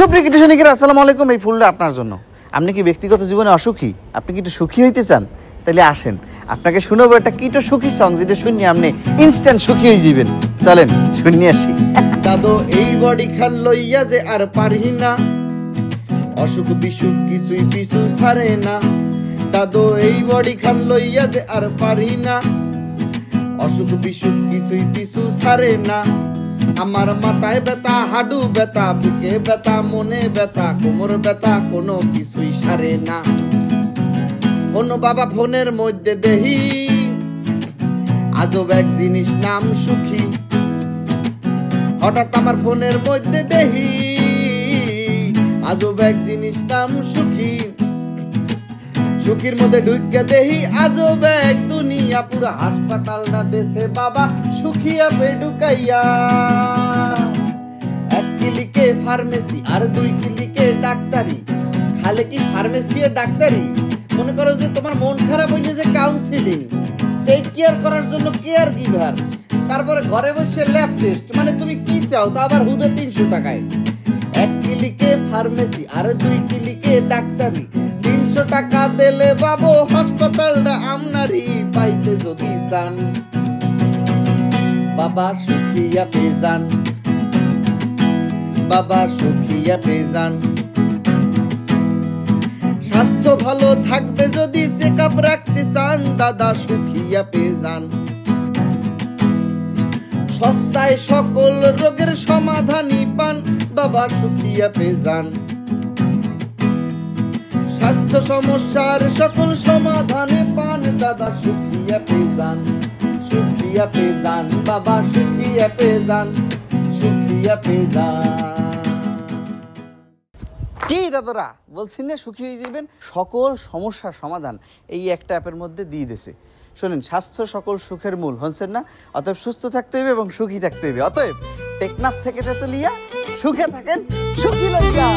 সুপ্রিয় কীটসৈনিকের আসসালামু আলাইকুম। এই ফুলটা আপনার জন্য। আপনি কি ব্যক্তিগত জীবনে অসুখী, আপনি কি একটু সুখী হইতে চান, তাহলে আসেন, আপনাকে শোনাবো একটা কীট সুখী সং, যেটা শুনিয়ে আপনি ইনস্ট্যান্ট সুখী হয়ে যাবেন। চলেন শুনিয়ে আসি। দাদো এই বডি খান লইয়া যে আর পারি না, অসুখ বিসুখ কিছুই পিছু ছাড়ে না। দাদো এই বডি খান লইয়া যে আর পারি না, অসুখ বিসুখ কিছুই পিছু ছাড়ে না। আমার মাথায় ব্যথা, হাডু ব্যথা, বুকে ব্যথা, মনে ব্যথা, কোমর ব্যথা, কোনো কিছুই সারে না। কোনো বাবা ফোনের মধ্যে দেহি আজব এক জিনিস নাম সুখী। হঠাৎ আমার ফোনের মধ্যে দেহি আজব এক জিনিস নাম সুখী। সুখীর মধ্যে ঢুকে দেহি আজব এক দুনিয়া, পুরো হাসপাতালটা দেশে বাবা সুখী আপে ঢুকাইয়া। এক ক্লিকে ফার্মেসি আর দুই ক্লিকে ডাক্তারি। খালে কি ফার্মেসি আর ডাক্তারি? মনে করো যে তোমার মন খারাপ হইলে যে কাউন্সিলিং, টেক কেয়ার করার জন্য কেয়ার গিভার, তারপরে ঘরে বসে ল্যাব টেস্ট। মানে তুমি কি চাও তা আবার হুদে 300 টাকায়। এক ক্লিকে ফার্মেসি আর দুই ক্লিকে ডাক্তারি। 300 টাকা দিলে বাবু হাসপাতালটা আমনারি পাইতে যদি চান, বাবা সুখিয়া পেজান, বাবা সুখিয়া পেজান। স্বাস্থ্য ভালো থাকবে যদি চেকআপ রাখতে চান, দাদা সুখিয়া পেজান। সস্তায় সকল রোগের সমাধানই পান, বাবা সুখিয়া পেজান। স্বাস্থ্য সমস্যার সকল সমাধানে পান, দাদা সুখিয়া পেজান, সুখিয়া পেজান, বাবা সুখিয়া পেজান, সুখিয়া পেজান। কি দাদারা বলছি না সুখী হয়ে যাবেন, সকল সমস্যার সমাধান এই একটা অ্যাপের মধ্যে দিয়ে দিয়েছে। শোনেন, স্বাস্থ্য সকল সুখের মূল, হচ্ছেন না? অতএব সুস্থ থাকতে হবে এবং সুখী থাকতে হবে। অতএব টেকনাফ থেকে তেতুলিয়া সুখে থাকেন, সুখী লইয়া।